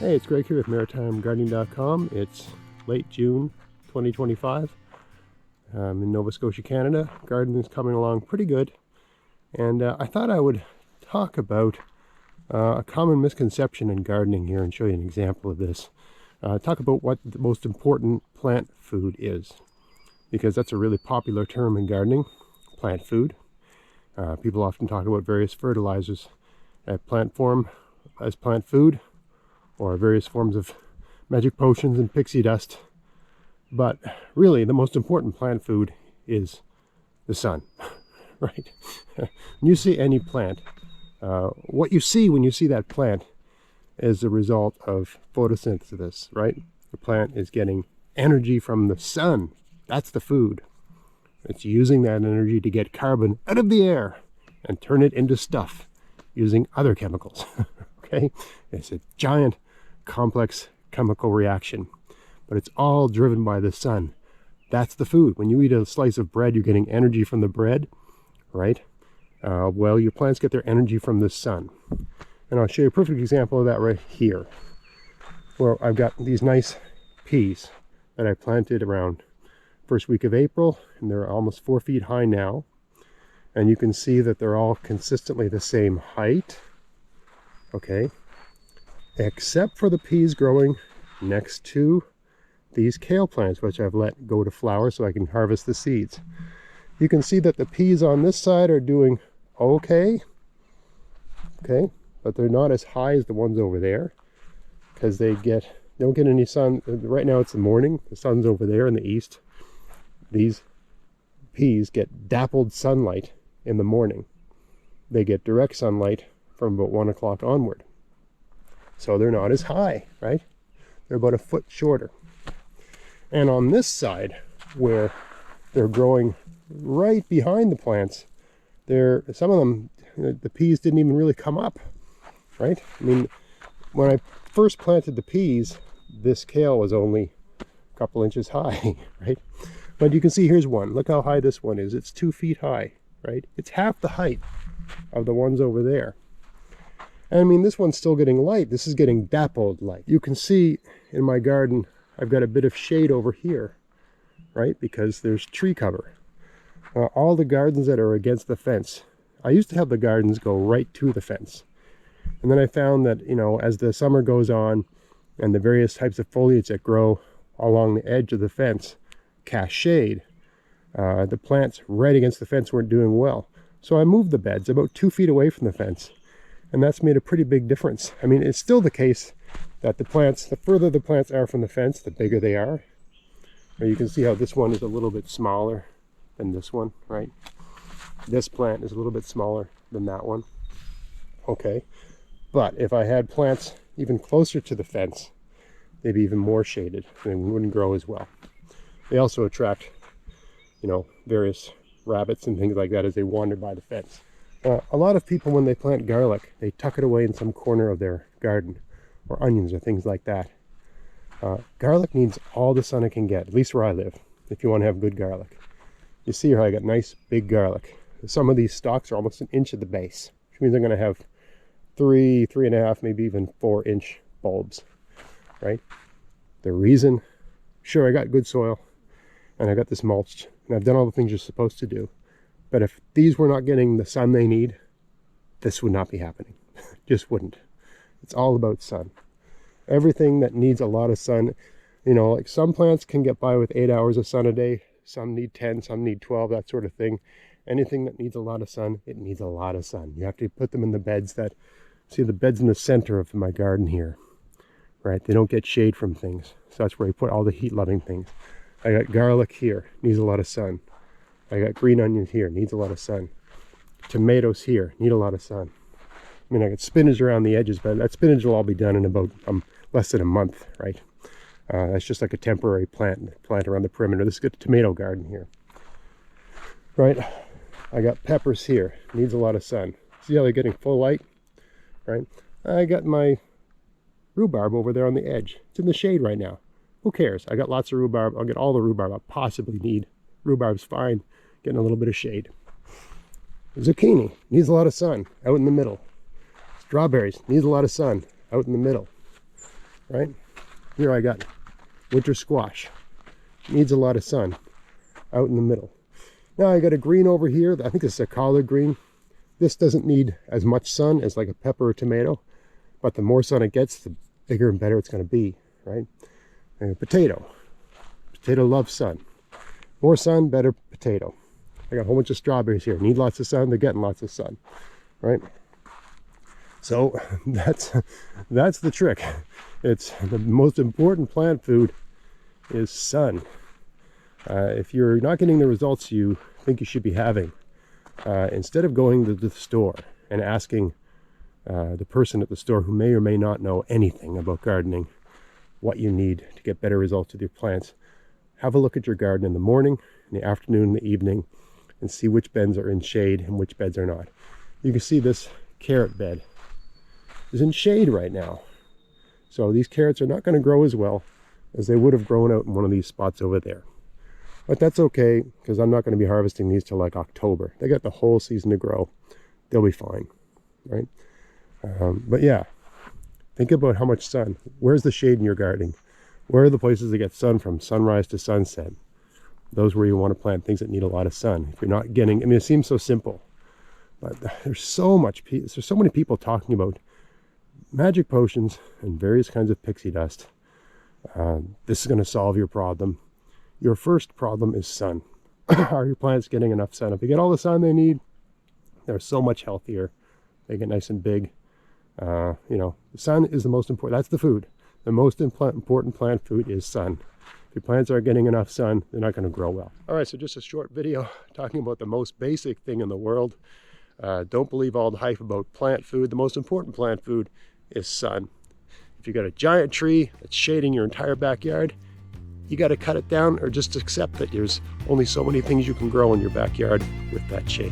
Hey, it's Greg here with MaritimeGardening.com. It's late June 2025. I'm in Nova Scotia, Canada. Gardening is coming along pretty good. And I thought I would talk about a common misconception in gardening here and show you an example of this. Talk about what the most important plant food is, because that's a really popular term in gardening, plant food. People often talk about various fertilizers at plant form as plant food, or various forms of magic potions and pixie dust. But really, the most important plant food is the sun, right? When you see any plant, what you see when you see that plant is the result of photosynthesis, right? The plant is getting energy from the sun. That's the food. It's using that energy to get carbon out of the air and turn it into stuff using other chemicals, okay? It's a giant complex chemical reaction, but it's all driven by the sun. That's the food. When you eat a slice of bread, you're getting energy from the bread, right? Well, your plants get their energy from the sun. And I'll show you a perfect example of that right here, where I've got these nice peas that I planted around first week of April, and they're almost 4 feet high now. And you can see that they're all consistently the same height, okay? Except for the peas growing next to these kale plants, which I've let go to flower so I can harvest the seeds. You can see that the peas on this side are doing okay, but they're not as high as the ones over there, because they don't get any sun. Right now it's the morning, the sun's over there in the east. These peas get dappled sunlight in the morning. They get direct sunlight from about 1 o'clock onward. So they're not as high, right? They're about a foot shorter. And on this side, where they're growing right behind the plants, some of them, the peas didn't even really come up, right? I mean, when I first planted the peas, this kale was only a couple inches high, right? But you can see here's one. Look how high this one is. It's 2 feet high, right? It's half the height of the ones over there. And I mean, this one's still getting light. This is getting dappled light. You can see in my garden, I've got a bit of shade over here, right? Because there's tree cover. All the gardens that are against the fence, I used to have the gardens go right to the fence. And then I found that, you know, as the summer goes on and the various types of foliage that grow along the edge of the fence cast shade, the plants right against the fence weren't doing well. So I moved the beds about 2 feet away from the fence. And that's made a pretty big difference. I mean, it's still the case that the further the plants are from the fence, the bigger they are. Or you can see how this one is a little bit smaller than this one, right? This plant is a little bit smaller than that one. Okay. But if I had plants even closer to the fence, they'd be even more shaded and they wouldn't grow as well. They also attract, you know, various rabbits and things like that as they wander by the fence. A lot of people, when they plant garlic, they tuck it away in some corner of their garden, or onions or things like that. Garlic needs all the sun it can get, at least where I live, if you want to have good garlic. You see here I got nice big garlic. Some of these stalks are almost 1 inch at the base, which means I'm going to have 3.5, maybe even 4-inch bulbs, right? The reason, sure, I got good soil, and I got this mulched, and I've done all the things you're supposed to do. But if these were not getting the sun they need, this would not be happening. Just wouldn't. It's all about sun. Everything that needs a lot of sun, you know, like some plants can get by with 8 hours of sun a day. Some need 10, some need 12, that sort of thing. Anything that needs a lot of sun, it needs a lot of sun. You have to put them in the beds that, see the beds in the center of my garden here, right? They don't get shade from things. So that's where I put all the heat-loving things. I got garlic here, needs a lot of sun. I got green onions here, needs a lot of sun. Tomatoes here, need a lot of sun. I mean, I got spinach around the edges, but that spinach will all be done in about less than a month, right? That's just like a temporary plant around the perimeter. This is a good tomato garden here, right? I got peppers here, needs a lot of sun. See how they're getting full light, right? I got my rhubarb over there on the edge. It's in the shade right now. Who cares? I got lots of rhubarb. I'll get all the rhubarb I possibly need. Rhubarb's fine, getting a little bit of shade. Zucchini needs a lot of sun, out in the middle. Strawberries needs a lot of sun, out in the middle. right? Here I got winter squash. Needs a lot of sun out in the middle. Now I got a green over here. I think this is a collard green. This doesn't need as much sun as like a pepper or tomato, but the more sun it gets, the bigger and better it's going to be, right? And potato. Potato loves sun. More sun, better potato. I got a whole bunch of strawberries here. Need lots of sun. They're getting lots of sun, right? So that's the trick. It's the most important plant food is sun. If you're not getting the results you think you should be having, instead of going to the store and asking the person at the store who may or may not know anything about gardening what you need to get better results with your plants, have a look at your garden in the morning, in the afternoon, in the evening, and see which beds are in shade and which beds are not. You can see this carrot bed is in shade right now. So these carrots are not going to grow as well as they would have grown out in one of these spots over there. But that's okay, because I'm not going to be harvesting these till like October. They got the whole season to grow. They'll be fine, right? But yeah, think about how much sun. Where's the shade in your gardening? Where are the places that get sun from sunrise to sunset? Those where you want to plant things that need a lot of sun. If you're not getting, I mean, it seems so simple, but there's so many people talking about magic potions and various kinds of pixie dust. This is going to solve your problem. Your first problem is sun. Are your plants getting enough sun? If they get all the sun they need, they're so much healthier. They get nice and big. You know, the sun is the most important. That's the food. The most important plant food is sun. If your plants aren't getting enough sun, they're not going to grow well. All right, so just a short video talking about the most basic thing in the world. Don't believe all the hype about plant food. The most important plant food is sun. If you've got a giant tree that's shading your entire backyard, you got to cut it down or just accept that there's only so many things you can grow in your backyard with that shade.